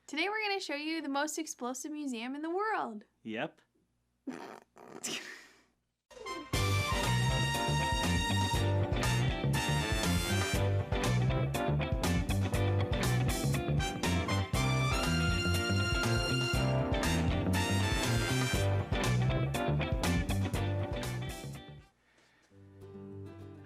Today we're going to show you the most explosive museum in the world. Yep.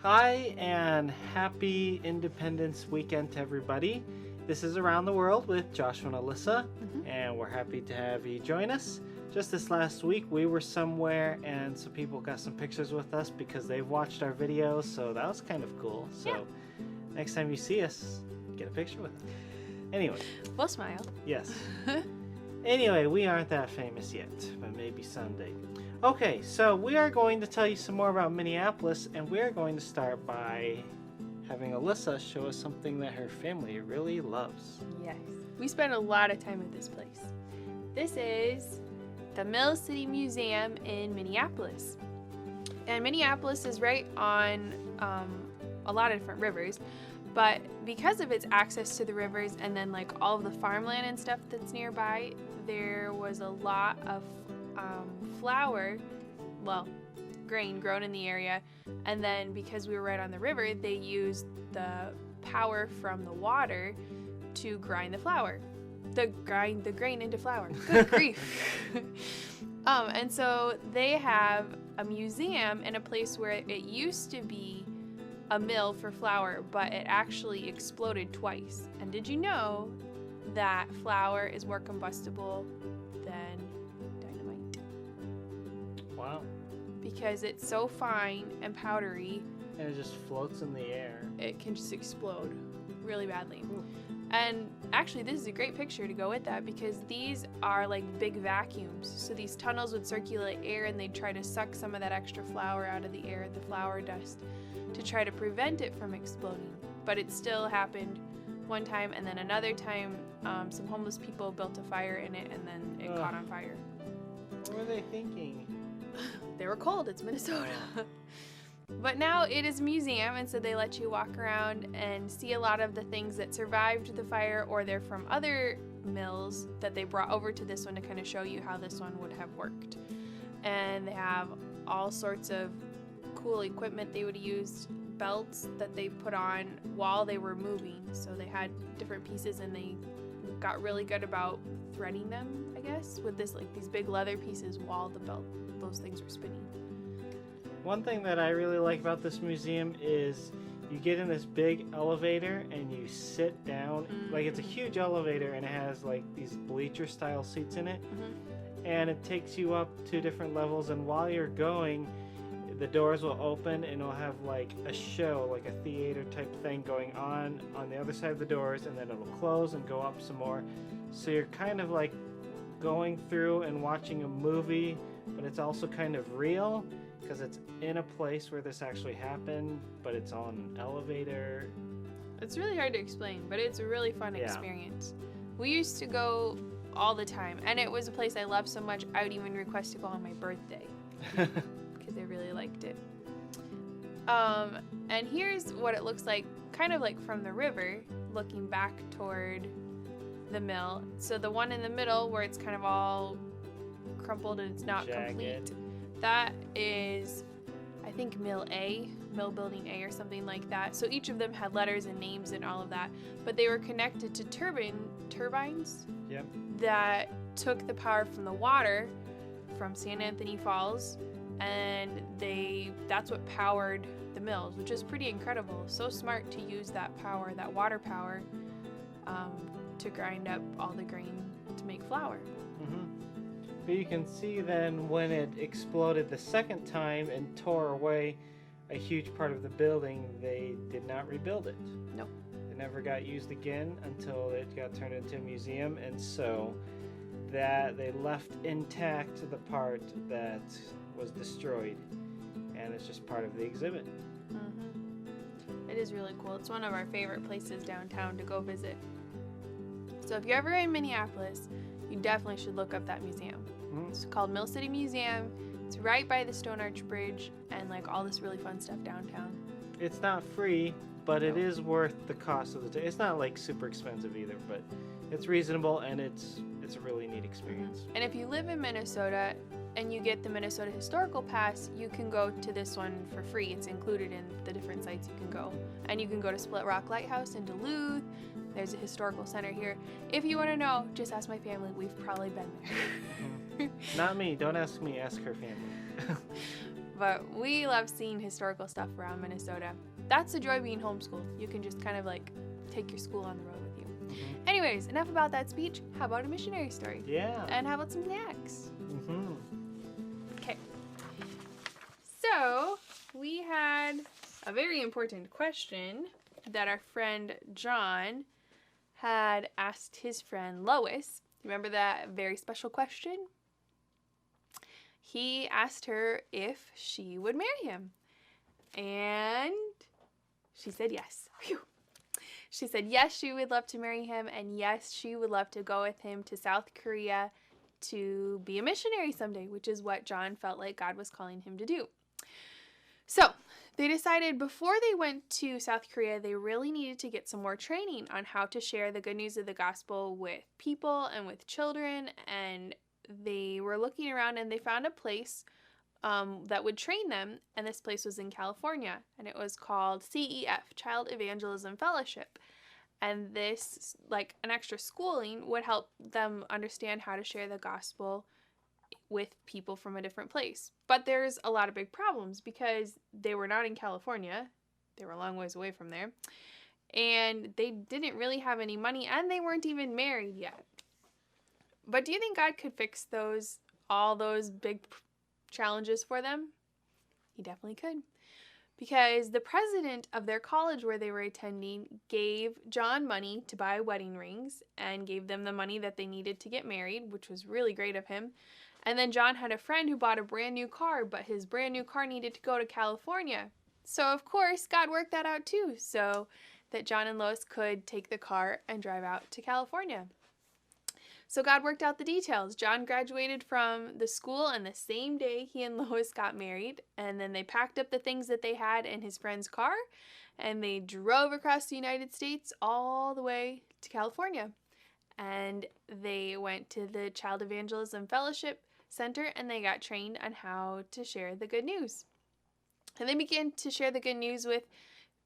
Hi, and happy Independence Weekend to everybody. This is Around the World with Joshua and Alyssa, and we're happy to have you join us. Just this last week, we were somewhere, and some people got some pictures with us because they've watched our videos, so that was kind of cool. So next time you see us, get a picture with us. Anyway. We'll smile. Yes. Anyway, we aren't that famous yet, but maybe someday. Okay, so we are going to tell you some more about Minneapolis, and we are going to start by having Alyssa show us something that her family really loves. Yes. We spend a lot of time at this place. This is the Mill City Museum in Minneapolis. And Minneapolis is right on a lot of different rivers, but because of its access to the rivers and then like all of the farmland and stuff that's nearby, there was a lot of grain grown in the area, and then because we were right on the river, they used the power from the water to grind the grain into flour. Good grief. And so they have a museum in a place where it used to be a mill for flour, but it actually exploded twice. And did you know that flour is more combustible than dynamite? Wow. Because it's so fine and powdery. And it just floats in the air. It can just explode really badly. Ooh. And actually, this is a great picture to go with that because these are like big vacuums. So these tunnels would circulate air and they'd try to suck some of that extra flour out of the air, the flour dust, to try to prevent it from exploding. But it still happened one time, and then another time some homeless people built a fire in it, and then it caught on fire. What were they thinking? They were cold. It's Minnesota. But now it is a museum, and so they let you walk around and see a lot of the things that survived the fire, or they're from other mills that they brought over to this one to kind of show you how this one would have worked. And they have all sorts of cool equipment they would use, belts that they put on while they were moving. So they had different pieces, and they got really good about threading them, I guess, with this like these big leather pieces while those things were spinning. One thing that I really like about this museum is you get in this big elevator and you sit down. Like, it's a huge elevator and it has like these bleacher style seats in it. And it takes you up to different levels, and while you're going, the doors will open and it'll have like a show, like a theater type thing going on the other side of the doors, and then it'll close and go up some more. So you're kind of like going through and watching a movie, but it's also kind of real because it's in a place where this actually happened, but it's on an elevator. It's really hard to explain, but it's a really fun experience. We used to go all the time, and it was a place I loved so much I would even request to go on my birthday because I really liked it. And here's what it looks like, kind of like from the river, looking back toward the mill. So the one in the middle where it's kind of all crumpled and it's not complete, that is, I think, Mill Building A or something like that. So each of them had letters and names and all of that, but they were connected to turbines that took the power from the water from San Anthony Falls, and that's what powered the mills, which is pretty incredible. So smart to use that power, that water power, to grind up all the grain to make flour. But you can see then when it exploded the second time and tore away a huge part of the building, they did not rebuild it. Nope. It never got used again until it got turned into a museum, and so that they left intact the part that was destroyed, and it's just part of the exhibit. It is really cool. It's one of our favorite places downtown to go visit. So if you're ever in Minneapolis, you definitely should look up that museum. It's called Mill City Museum. It's right by the Stone Arch Bridge and like all this really fun stuff downtown. It's not free, but it is worth the cost of the ticket. It's not like super expensive either, but it's reasonable, and it's a really neat experience. And if you live in Minnesota and you get the Minnesota Historical Pass, you can go to this one for free. It's included in the different sites you can go. And you can go to Split Rock Lighthouse in Duluth. There's a historical center here. If you want to know, just ask my family. We've probably been there. Not me. Don't ask me. Ask her family. But we love seeing historical stuff around Minnesota. That's the joy of being homeschooled. You can just kind of like take your school on the road with you. Anyways, enough about that speech. How about a missionary story? Yeah. And how about some snacks? Mm-hmm. Okay. So, we had a very important question that our friend John had asked his friend Lois. Remember that very special question? He asked her if she would marry him. And she said yes. Phew. She said yes, she would love to marry him, and yes, she would love to go with him to South Korea to be a missionary someday, which is what John felt like God was calling him to do. So, they decided before they went to South Korea, they really needed to get some more training on how to share the good news of the gospel with people and with children, and they were looking around and they found a place that would train them, and this place was in California, and it was called CEF, Child Evangelism Fellowship. And this, like an extra schooling, would help them understand how to share the gospel with people from a different place. But there's a lot of big problems because they were not in California. They were a long ways away from there. And they didn't really have any money, and they weren't even married yet. But do you think God could fix all those big challenges for them? He definitely could. Because the president of their college where they were attending gave John money to buy wedding rings and gave them the money that they needed to get married, which was really great of him. And then John had a friend who bought a brand new car, but his brand new car needed to go to California. So of course, God worked that out too, so that John and Lois could take the car and drive out to California. So God worked out the details. John graduated from the school, and the same day he and Lois got married, and then they packed up the things that they had in his friend's car, and they drove across the United States all the way to California. And they went to the Child Evangelism Fellowship Center, and they got trained on how to share the good news. And they began to share the good news with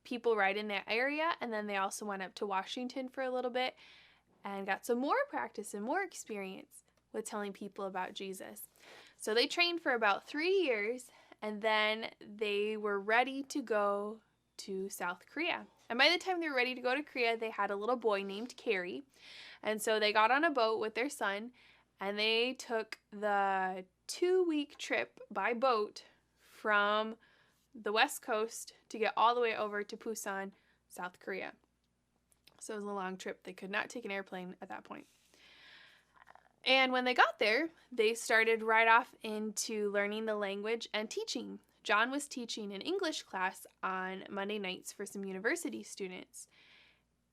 people right in that area, and then they also went up to Washington for a little bit and got some more practice and more experience with telling people about Jesus. So they trained for about 3 years, and then they were ready to go to South Korea. And by the time they were ready to go to Korea, they had a little boy named Carrie. And so they got on a boat with their son, and they took the 2-week trip by boat from the West Coast to get all the way over to Busan, South Korea. So it was a long trip. They could not take an airplane at that point. And when they got there, they started right off into learning the language and teaching. John was teaching an English class on Monday nights for some university students.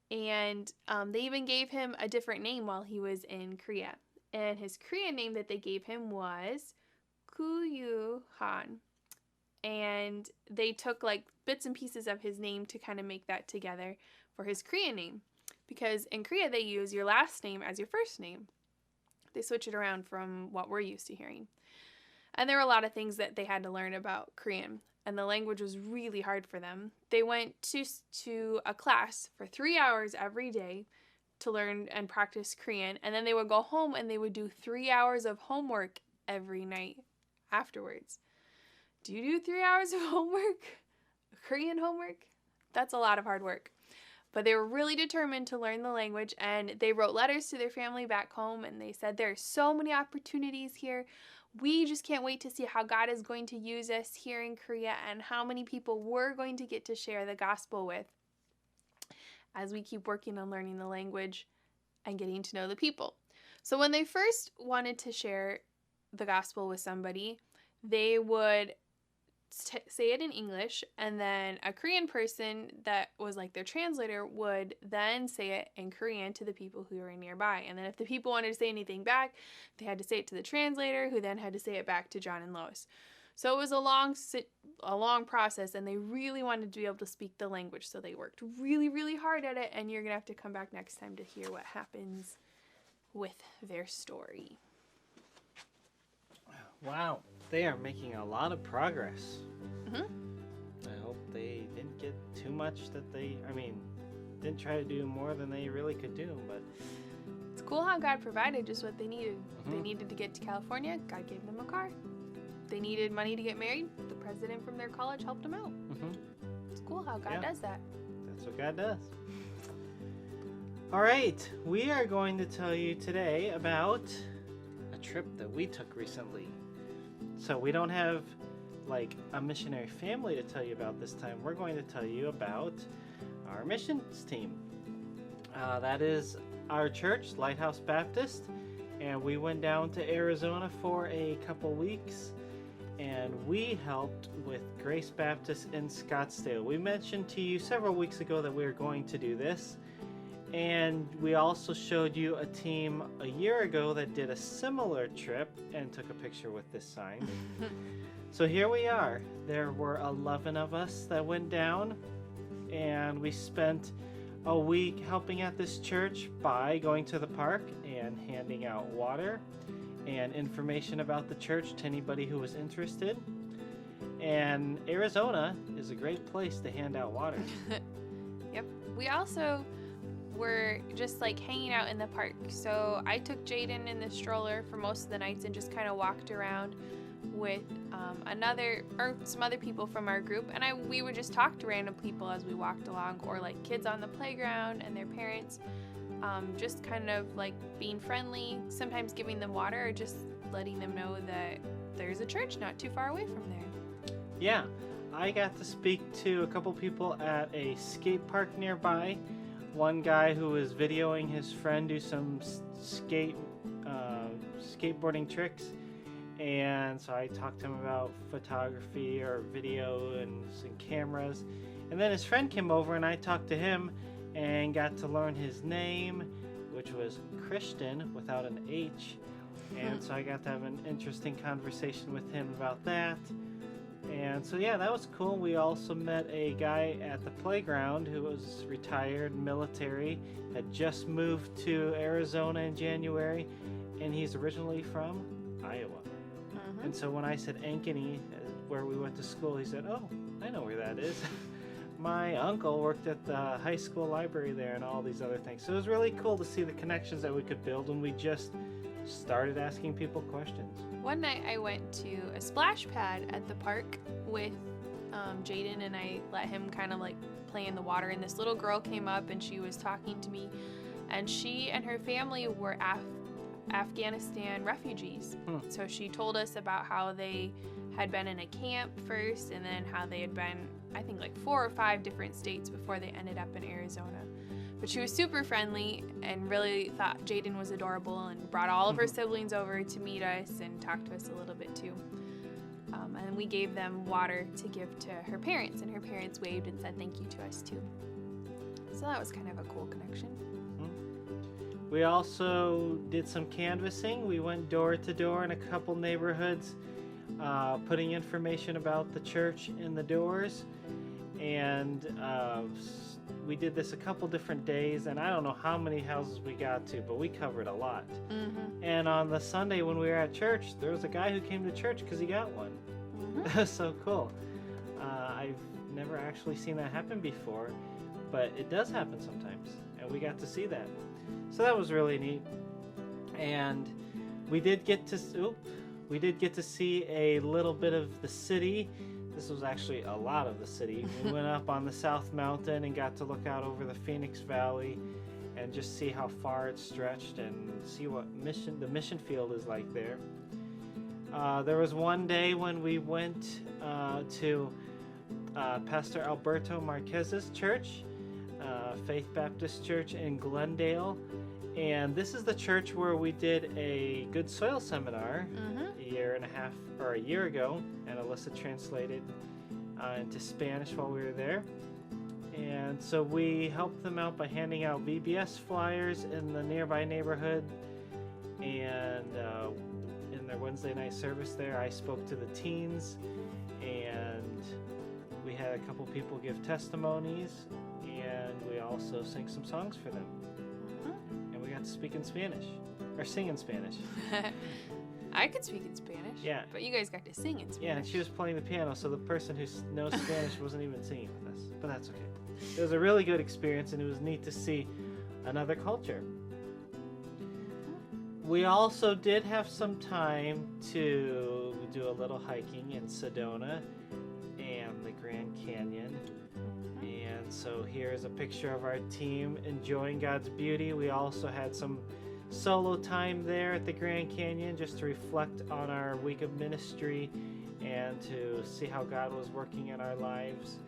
And they even gave him a different name while he was in Korea. And his Korean name that they gave him was Kuyuhan. And they took like bits and pieces of his name to kind of make that together for his Korean name, because in Korea they use your last name as your first name. They switch it around from what we're used to hearing. And there were a lot of things that they had to learn about Korean, and the language was really hard for them. They went to a class for 3 hours every day to learn and practice Korean, and then they would go home and they would do 3 hours of homework every night afterwards. Do you do 3 hours of homework? Korean homework? That's a lot of hard work. But they were really determined to learn the language, and they wrote letters to their family back home, and they said, there are so many opportunities here. We just can't wait to see how God is going to use us here in Korea and how many people we're going to get to share the gospel with as we keep working on learning the language and getting to know the people. So when they first wanted to share the gospel with somebody, they would say it in English, and then a Korean person that was like their translator would then say it in Korean to the people who were nearby. And then if the people wanted to say anything back, they had to say it to the translator, who then had to say it back to John and Lois. So it was a long process, and they really wanted to be able to speak the language, so they worked really, really hard at it, and you're going to have to come back next time to hear what happens with their story. Wow, they are making a lot of progress. Mm-hmm. I hope they didn't get too much didn't try to do more than they really could do, but... It's cool how God provided just what they needed. Mm-hmm. They needed to get to California, God gave them a car. They needed money to get married, the president from their college helped them out. Mm-hmm. It's cool how God does that. That's what God does. All right, we are going to tell you today about a trip that we took recently. So we don't have like a missionary family to tell you about this time. We're going to tell you about our missions team. That is our church, Lighthouse Baptist, and we went down to Arizona for a couple weeks, and we helped with Grace Baptist in Scottsdale. We mentioned to you several weeks ago that we were going to do this, and we also showed you a team a year ago that did a similar trip and took a picture with this sign. So here we are. There were 11 of us that went down, and we spent a week helping at this church by going to the park and handing out water and information about the church to anybody who was interested. And Arizona is a great place to hand out water. Yep. We also were just like hanging out in the park. So I took Jaden in the stroller for most of the nights and just kind of walked around with some other people from our group, and we would just talk to random people as we walked along, or like kids on the playground and their parents, just kind of like being friendly, sometimes giving them water, or just letting them know that there's a church not too far away from there. Yeah, I got to speak to a couple people at a skate park nearby. One guy who was videoing his friend do some skateboarding tricks. And so I talked to him about photography or video and some cameras. And then his friend came over and I talked to him and got to learn his name, which was Christian without an H. And so I got to have an interesting conversation with him about that. And so yeah, that was cool. We also met a guy at the playground who was retired military, had just moved to Arizona in January, and he's originally from Iowa. And so when I said Ankeny, where we went to school, he said, "Oh, I know where that is." My uncle worked at the high school library there and all these other things. So it was really cool to see the connections that we could build when we just started asking people questions. One night I went to a splash pad at the park with Jaden, and I let him kind of like play in the water, and this little girl came up and she was talking to me, and she and her family were Afghanistan refugees. So she told us about how they had been in a camp first, and then how they had been, I think, like 4 or 5 different states before they ended up in Arizona. But she was super friendly and really thought Jaden was adorable, and brought all of her siblings over to meet us and talk to us a little bit too. And we gave them water to give to her parents, and her parents waved and said thank you to us too. So that was kind of a cool connection. We also did some canvassing. We went door to door in a couple neighborhoods, putting information about the church in the doors. And we did this a couple different days, and I don't know how many houses we got to, but we covered a lot. And on the Sunday when we were at church, there was a guy who came to church because he got one. That was so cool. I've never actually seen that happen before, but it does happen sometimes, and we got to see that. So that was really neat. And we did get to see a little bit of the city. This was actually a lot of the city. We went up on the South Mountain and got to look out over the Phoenix Valley and just see how far it stretched and see what the mission field is like there. There was one day when we went to Pastor Alberto Marquez's church, Faith Baptist Church in Glendale. And this is the church where we did a good soil seminar a year ago, and Alyssa translated into Spanish while we were there. And so we helped them out by handing out VBS flyers in the nearby neighborhood, and in their Wednesday night service there. I spoke to the teens, and we had a couple people give testimonies, and we also sang some songs for them. And we got to speak in Spanish, or sing in Spanish. I could speak in Spanish. Yeah. But you guys got to sing in Spanish. Yeah, and she was playing the piano, so the person who knows Spanish wasn't even singing with us. But that's okay. It was a really good experience, and it was neat to see another culture. We also did have some time to do a little hiking in Sedona and the Grand Canyon. And so here's a picture of our team enjoying God's beauty. We also had some solo time there at the Grand Canyon just to reflect on our week of ministry and to see how God was working in our lives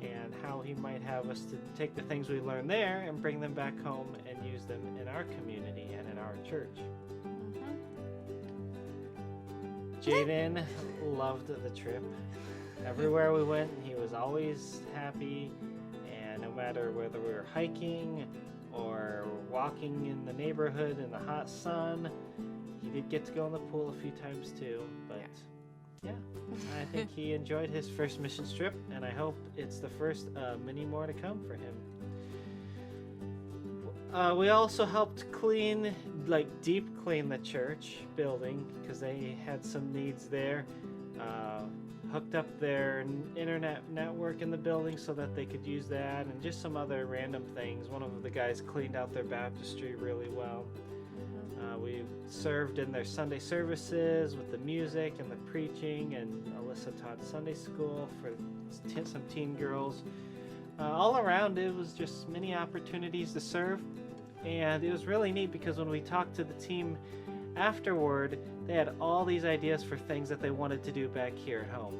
and how he might have us to take the things we learned there and bring them back home and use them in our community and in our church. Jaden loved the trip. Everywhere we went, he was always happy, and no matter whether we were hiking or walking in the neighborhood in the hot sun, he did get to go in the pool a few times too, but yeah, I think he enjoyed his first mission trip, and I hope it's the first many more to come for him. We also helped deep clean the church building because they had some needs there. Hooked up their internet network in the building so that they could use that, and just some other random things. One of the guys cleaned out their baptistry really well. We served in their Sunday services with the music and the preaching, and Alyssa taught Sunday school for some teen girls. All around, it was just many opportunities to serve, and it was really neat because when we talked to the team afterward, they had all these ideas for things that they wanted to do back here at home.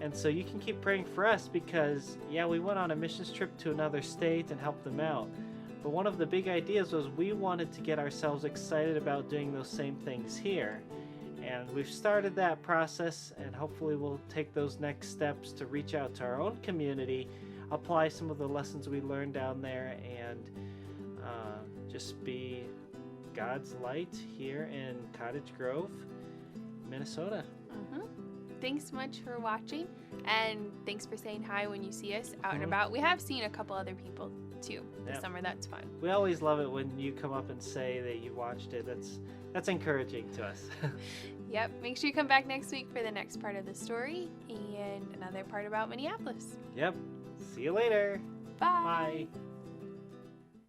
And so you can keep praying for us because, we went on a missions trip to another state and helped them out. But one of the big ideas was we wanted to get ourselves excited about doing those same things here. And we've started that process, and hopefully we'll take those next steps to reach out to our own community, apply some of the lessons we learned down there, and just be God's light here in Cottage Grove, Minnesota. Thanks so much for watching, and thanks for saying hi when you see us out and about. We have seen a couple other people too this summer. That's fun. We always love it when you come up and say that you watched it. That's encouraging to us. Yep. Make sure you come back next week for the next part of the story and another part about Minneapolis. Yep. See you later. Bye. Bye.